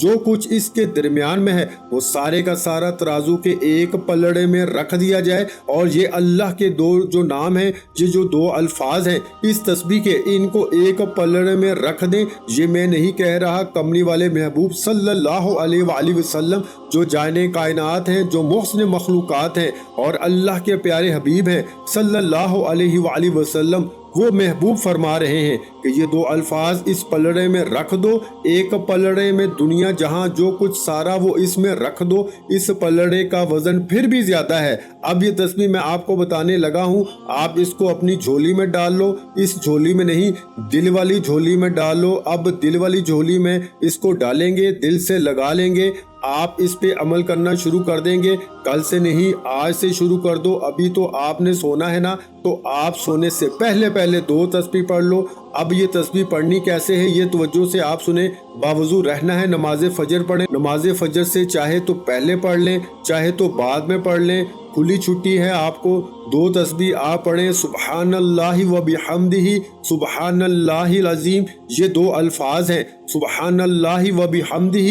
جو کچھ اس کے درمیان میں ہے وہ سارے کا سارا ترازو کے ایک پلڑے میں رکھ دیا جائے، اور یہ اللہ کے دو جو نام ہیں، یہ جو دو الفاظ ہیں اس تسبیح کے، ان کو ایک پلڑے میں رکھ دیں۔ یہ میں نہیں کہہ رہا، کملی والے محبوب صلی اللہ علیہ وآلہ وسلم جو جانے کائنات ہیں، جو محسن مخلوقات ہیں اور اللہ کے پیارے حبیب ہیں صلی اللہ علیہ وآلہ وسلم، وہ محبوب فرما رہے ہیں کہ یہ دو الفاظ اس پلڑے میں رکھ دو، ایک پلڑے میں دنیا جہاں جو کچھ سارا وہ اس میں رکھ دو۔ اس پلڑے کا وزن پھر بھی زیادہ ہے۔ اب یہ تسبیح میں آپ کو بتانے لگا ہوں، آپ اس کو اپنی جھولی میں ڈال لو، اس جھولی میں نہیں، دل والی جھولی میں ڈالو۔ اب دل والی جھولی میں اس کو ڈالیں گے، دل سے لگا لیں گے، آپ اس پہ عمل کرنا شروع کر دیں گے۔ کل سے نہیں، آج سے شروع کر دو۔ ابھی تو آپ نے سونا ہے نا، تو آپ سونے سے پہلے دو تسبیح پڑھ لو۔ اب یہ تسبیح پڑھنی کیسے ہے یہ توجہ سے آپ سنیں۔ باوضو رہنا ہے، نماز فجر پڑھیں۔ نماز فجر سے چاہے تو پہلے پڑھ لیں، چاہے تو بعد میں پڑھ لیں، کھلی چھٹی ہے آپ کو۔ دو تسبیح آپ پڑھیں، سبحان اللہ و بحمدہ، سبحان اللہ العظیم۔ یہ دو الفاظ ہیں، سبحان اللہ و بحمدہ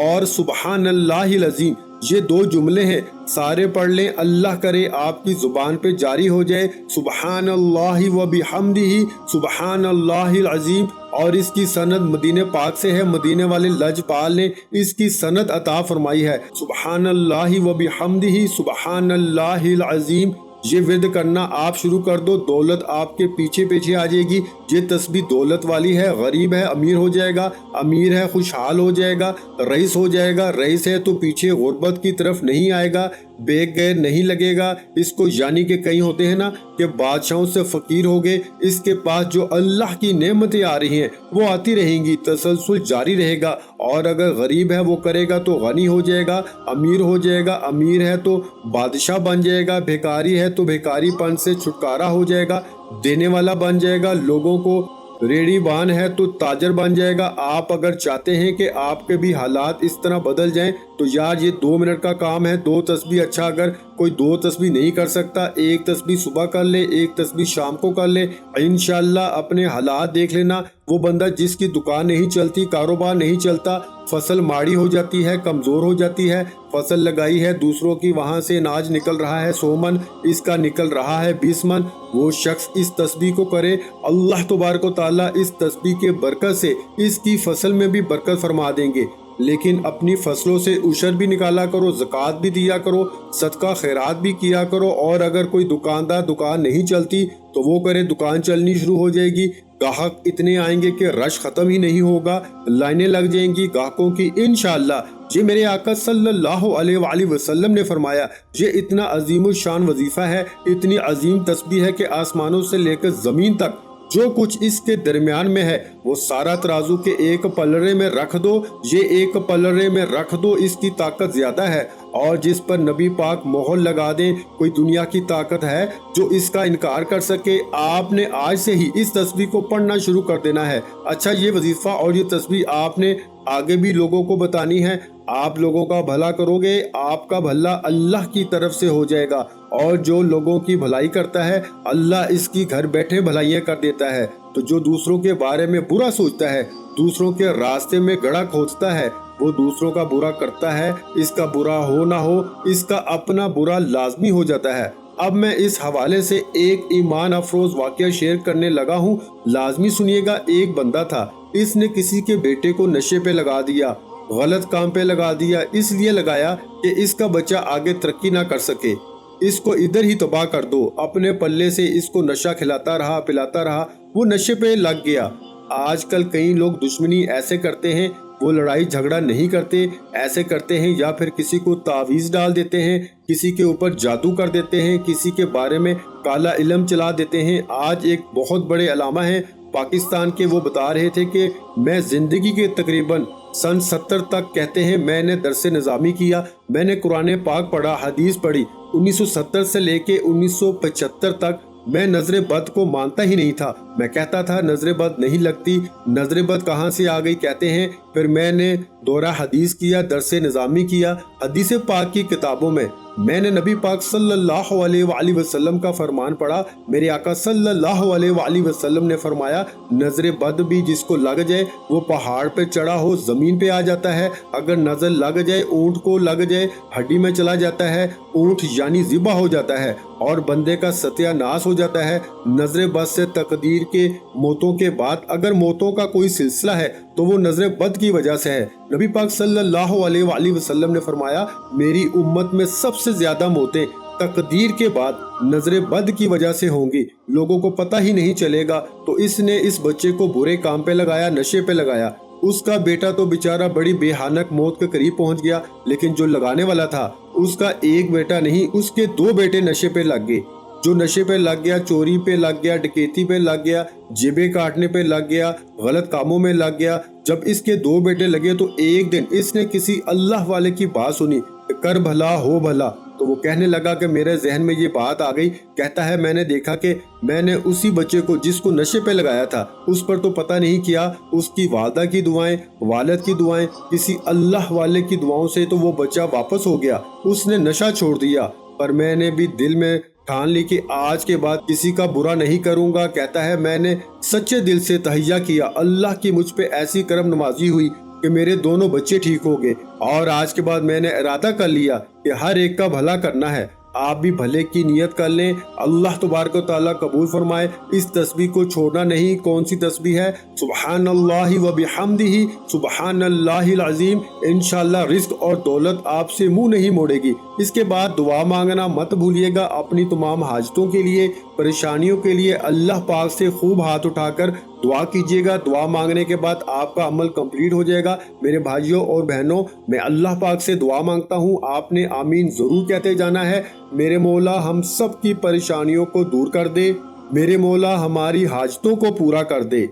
اور سبحان اللہ العظیم، یہ دو جملے ہیں، سارے پڑھ لیں۔ اللہ کرے آپ کی زبان پہ جاری ہو جائے سبحان اللہ و بحمدہ، سبحان اللہ العظیم، اور اس کی سند مدینے پاک سے ہے، مدینے والے لج پال نے اس کی سند عطا فرمائی ہے، سبحان اللہ و بحمدہ، سبحان اللہ العظیم۔ یہ ورد کرنا آپ شروع کر دو، دولت آپ کے پیچھے پیچھے آ جائے گی۔ یہ تسبیح دولت والی ہے، غریب ہے امیر ہو جائے گا، امیر ہے خوشحال ہو جائے گا، رئیس ہو جائے گا، رئیس ہے تو پیچھے غربت کی طرف نہیں آئے گا، بیگ غیر نہیں لگے گا اس کو۔ یعنی کہ کئی ہوتے ہیں نا کہ بادشاہوں سے فقیر ہو گئے، اس کے پاس جو اللہ کی نعمتیں آ رہی ہیں وہ آتی رہیں گی، تسلسل جاری رہے گا۔ اور اگر غریب ہے وہ کرے گا تو غنی ہو جائے گا، امیر ہو جائے گا، امیر ہے تو بادشاہ بن جائے گا، بھیکاری ہے تو بھیکاری پن سے چھٹکارا ہو جائے گا، دینے والا بن جائے گا، لوگوں کو ریڑھی بان ہے تو تاجر بن جائے گا۔ آپ اگر چاہتے ہیں کہ آپ کے بھی حالات اس طرح بدل جائیں تو یار یہ 2 منٹ کا کام ہے، دو تسبیح۔ اچھا اگر کوئی دو تسبیح نہیں کر سکتا، ایک تسبیح صبح کر لے، ایک تسبیح شام کو کر لے، انشاءاللہ اپنے حالات دیکھ لینا۔ وہ بندہ جس کی دکان نہیں چلتی، کاروبار نہیں چلتا، فصل ماڑی ہو جاتی ہے، کمزور ہو جاتی ہے، فصل لگائی ہے دوسروں کی، وہاں سے اناج نکل رہا ہے 100 من، اس کا نکل رہا ہے 20 من، وہ شخص اس تسبیح کو کرے، اللہ تبارک و تعالیٰ اس تسبیح کے برکت سے اس کی فصل میں بھی برکت فرما دیں گے۔ لیکن اپنی فصلوں سے عشر بھی نکالا کرو، زکوٰۃ بھی دیا کرو، صدقہ خیرات بھی کیا کرو۔ اور اگر کوئی دکاندار دکان نہیں چلتی تو وہ کرے، دکان چلنی شروع ہو جائے گی، گاہک اتنے آئیں گے کہ رش ختم ہی نہیں ہوگا، لائنیں لگ جائیں گی گاہکوں کی انشاءاللہ۔ یہ میرے آقا صلی اللہ علیہ وآلہ وسلم نے فرمایا، یہ اتنا عظیم الشان وظیفہ ہے، اتنی عظیم تسبیح ہے کہ آسمانوں سے لے کر زمین تک جو کچھ اس کے درمیان میں ہے وہ سارا ترازو کے ایک پلڑے میں رکھ دو۔ یہ ایک پلڑے میں رکھ دو، اس کی طاقت زیادہ ہے، اور جس پر نبی پاک مہر لگا دیں، کوئی دنیا کی طاقت ہے جو اس کا انکار کر سکے؟ آپ نے آج سے ہی اس تسبیح کو پڑھنا شروع کر دینا ہے۔ اچھا یہ وظیفہ اور یہ تسبیح آپ نے آگے بھی لوگوں کو بتانی ہے۔ آپ لوگوں کا بھلا کرو گے، آپ کا بھلا اللہ کی طرف سے ہو جائے گا، اور جو لوگوں کی بھلائی کرتا ہے اللہ اس کی گھر بیٹھے بھلائیاں کر دیتا ہے۔ تو جو دوسروں کے بارے میں برا سوچتا ہے، دوسروں کے راستے میں گڑھا کھودتا ہے، وہ دوسروں کا برا کرتا ہے، اس کا برا ہو نہ ہو اس کا اپنا برا لازمی ہو جاتا ہے۔ اب میں اس حوالے سے ایک ایمان افروز واقعہ شیئر کرنے لگا ہوں، لازمی سنیے گا۔ ایک بندہ تھا، اس نے کسی کے بیٹے کو نشے پہ لگا دیا، غلط کام پہ لگا دیا، اس لیے لگایا کہ اس کا بچہ آگے ترقی نہ کر سکے، اس کو ادھر ہی تباہ کر دو۔ اپنے پلے سے اس کو نشہ کھلاتا رہا، پلاتا رہا، وہ نشے پہ لگ گیا۔ آج کل کئی لوگ دشمنی ایسے کرتے ہیں، وہ لڑائی جھگڑا نہیں کرتے، ایسے کرتے ہیں یا پھر کسی کو تعویذ ڈال دیتے ہیں، کسی کے اوپر جادو کر دیتے ہیں، کسی کے بارے میں کالا علم چلا دیتے ہیں۔ آج ایک بہت بڑے علامہ ہیں پاکستان کے، وہ بتا رہے تھے کہ میں زندگی کے تقریباً سن 70 تک، کہتے ہیں میں نے درس نظامی کیا، میں نے قرآن پاک پڑھا، حدیث پڑھی، 1970 سے لے کے 1975 تک میں نظر بد کو مانتا ہی نہیں تھا۔ میں کہتا تھا نظر بد نہیں لگتی، نظر بد کہاں سے آ گئی؟ کہتے ہیں پھر میں نے دورہ حدیث کیا، درس نظامی کیا، حدیث پاک کی کتابوں میں میں نے نبی پاک صلی اللہ علیہ وآلہ وسلم کا فرمان پڑھا۔ میرے آقا صلی اللہ علیہ وآلہ وسلم نے فرمایا نظر بد بھی جس کو لگ جائے وہ پہاڑ پہ چڑھا ہو زمین پہ آ جاتا ہے، اگر نظر لگ جائے اونٹ کو لگ جائے ہڈی میں چلا جاتا ہے، اونٹ یعنی ذبح ہو جاتا ہے اور بندے کا ستیہ ناس ہو جاتا ہے۔ نظر بد سے تقدیر کے موتوں کے بعد اگر موتوں کا کوئی سلسلہ ہے تو وہ نظر بد کی وجہ سے ہے۔ نبی پاک صلی اللہ علیہ وآلہ وسلم نے فرمایا میری امت میں سب سے زیادہ موتیں تقدیر کے بعد نظر بد کی وجہ سے ہوں گی، لوگوں کو پتہ ہی نہیں چلے گا۔ تو اس نے اس بچے کو برے کام پہ لگایا، نشے پہ لگایا۔ اس کا بیٹا تو بیچارہ بڑی بے حانک موت کے قریب پہنچ گیا، لیکن جو لگانے والا تھا اس کا ایک بیٹا نہیں، اس کے 2 بیٹے نشے پہ لگ گئے۔ جو نشے پہ لگ گیا، چوری پہ لگ گیا، ڈکیتی پہ لگ گیا، جیبیں کاٹنے پہ لگ گیا، غلط کاموں میں لگ گیا۔ جب اس کے 2 بیٹے لگے تو ایک دن اس نے کسی اللہ والے کی بات سنی، کر بھلا ہو بھلا، تو وہ کہنے لگا کہ میرے ذہن میں یہ بات آ گئی۔ کہتا ہے میں نے دیکھا کہ میں نے اسی بچے کو جس کو نشے پہ لگایا تھا اس پر تو پتہ نہیں کیا، اس کی والدہ کی دعائیں، والد کی دعائیں، کسی اللہ والے کی دعاؤں سے تو وہ بچہ واپس ہو گیا، اس نے نشہ چھوڑ دیا۔ پر میں نے بھی دل میں ٹھان لی کہ آج کے بعد کسی کا برا نہیں کروں گا۔ کہتا ہے میں نے سچے دل سے تہیہ کیا، اللہ کی مجھ پہ ایسی کرم نوازی ہوئی کہ میرے دونوں بچے ٹھیک ہو گئے، اور آج کے بعد میں نے ارادہ کر لیا کہ ہر ایک کا بھلا کرنا ہے۔ آپ بھی بھلے کی نیت کر لیں، اللہ تبارک و تعالیٰ قبول فرمائے۔ اس تسبیح کو چھوڑنا نہیں۔ کون سی تسبیح ہے؟ سبحان اللہ و بحمدہ سبحان اللہ العظیم۔ انشاءاللہ رزق اور دولت آپ سے منہ نہیں موڑے گی۔ اس کے بعد دعا مانگنا مت بھولیے گا، اپنی تمام حاجتوں کے لیے، پریشانیوں کے لیے اللہ پاک سے خوب ہاتھ اٹھا کر دعا کیجیے گا۔ دعا مانگنے کے بعد آپ کا عمل کمپلیٹ ہو جائے گا۔ میرے بھائیوں اور بہنوں، میں اللہ پاک سے دعا مانگتا ہوں، آپ نے آمین ضرور کہتے جانا ہے۔ میرے مولا ہم سب کی پریشانیوں کو دور کر دے، میرے مولا ہماری حاجتوں کو پورا کر دے،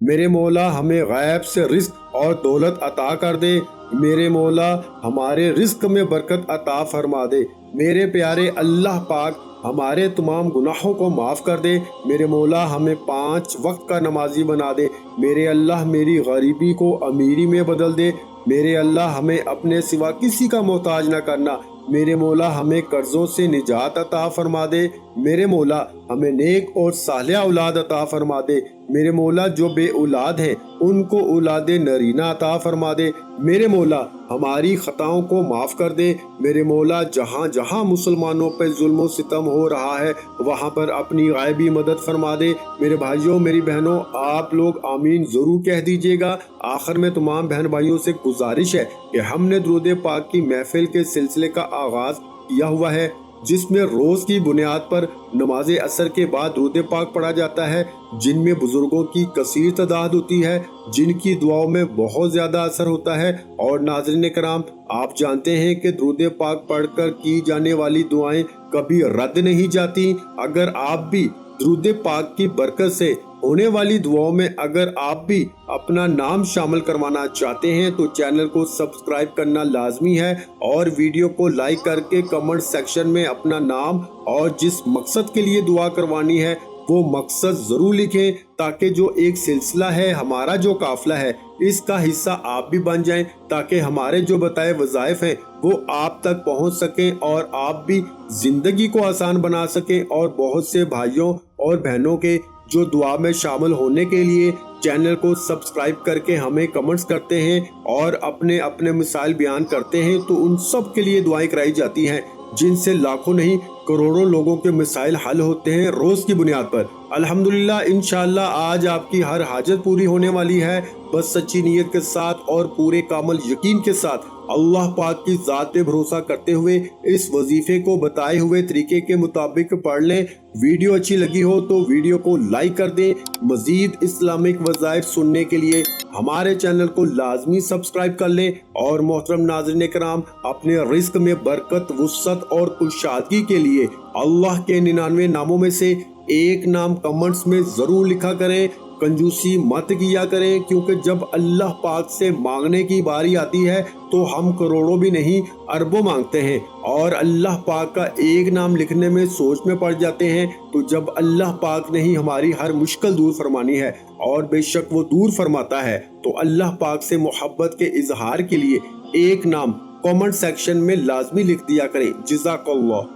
میرے مولا ہمیں غیب سے رزق اور دولت عطا کر دے، میرے مولا ہمارے رزق میں برکت عطا فرما دے، میرے پیارے اللہ پاک ہمارے تمام گناہوں کو معاف کر دے، میرے مولا ہمیں 5 وقت کا نمازی بنا دے، میرے اللہ میری غریبی کو امیری میں بدل دے، میرے اللہ ہمیں اپنے سوا کسی کا محتاج نہ کرنا، میرے مولا ہمیں قرضوں سے نجات عطا فرما دے، میرے مولا ہمیں نیک اور صالح اولاد عطا فرما دے، میرے مولا جو بے اولاد ہیں ان کو اولاد نرینہ عطا فرما دے، میرے مولا ہماری خطاؤں کو معاف کر دے، میرے مولا جہاں جہاں مسلمانوں پہ ظلم و ستم ہو رہا ہے وہاں پر اپنی غیبی مدد فرما دے۔ میرے بھائیوں میری بہنوں، آپ لوگ آمین ضرور کہہ دیجئے گا۔ آخر میں تمام بہن بھائیوں سے گزارش ہے کہ ہم نے درود پاک کی محفل کے سلسلے کا آغاز کیا ہوا ہے، جس میں روز کی بنیاد پر نماز عصر کے بعد درود پاک پڑھا جاتا ہے، جن میں بزرگوں کی کثیر تعداد ہوتی ہے، جن کی دعاؤں میں بہت زیادہ اثر ہوتا ہے۔ اور ناظرین کرام، آپ جانتے ہیں کہ درود پاک پڑھ کر کی جانے والی دعائیں کبھی رد نہیں جاتی۔ اگر آپ بھی درود پاک کی برکت سے ہونے والی دعاؤں میں اگر آپ بھی اپنا نام شامل کروانا چاہتے ہیں تو چینل کو سبسکرائب کرنا لازمی ہے، اور ویڈیو کو لائک کر کے کمنٹ سیکشن میں اپنا نام اور جس مقصد کے لیے دعا کروانی ہے وہ مقصد ضرور لکھیں، تاکہ جو ایک سلسلہ ہے، ہمارا جو قافلہ ہے، اس کا حصہ آپ بھی بن جائیں، تاکہ ہمارے جو بتائے وظائف ہیں وہ آپ تک پہنچ سکیں اور آپ بھی زندگی کو آسان بنا سکیں، اور بہت سے بھائیوں اور بہنوں کے جو دعا میں شامل ہونے کے لیے چینل کو سبسکرائب کر کے ہمیں کمنٹس کرتے ہیں اور اپنے اپنے مسائل بیان کرتے ہیں، تو ان سب کے لیے دعائیں کرائی جاتی ہیں، جن سے لاکھوں نہیں کروڑوں لوگوں کے مسائل حل ہوتے ہیں روز کی بنیاد پر۔ الحمدللہ انشاءاللہ آج آپ کی ہر حاجت پوری ہونے والی ہے، بس سچی نیت کے ساتھ اور پورے کامل یقین کے ساتھ اللہ پاک کی ذات پہ بھروسہ کرتے ہوئے اس وظیفے کو بتائے ہوئے طریقے کے مطابق پڑھ لیں۔ ویڈیو اچھی لگی ہو تو ویڈیو کو لائک کر دیں۔ مزید اسلامک وظائف سننے کے لیے ہمارے چینل کو لازمی سبسکرائب کر لیں، اور محترم ناظرین کرام، اپنے رزق میں برکت، وسعت اور کشادگی کے لیے اللہ کے 99 ناموں میں سے ایک نام کمنٹس میں ضرور لکھا کریں۔ کنجوسی مت کیا کریں، کیونکہ جب اللہ پاک سے مانگنے کی باری آتی ہے تو ہم کروڑوں بھی نہیں اربوں مانگتے ہیں، اور اللہ پاک کا ایک نام لکھنے میں سوچ میں پڑ جاتے ہیں، تو جب اللہ پاک نے ہی ہماری ہر مشکل دور فرمانی ہے، اور بے شک وہ دور فرماتا ہے، تو اللہ پاک سے محبت کے اظہار کے لیے ایک نام کامنٹ سیکشن میں لازمی لکھ دیا کریں۔ جزاک اللہ۔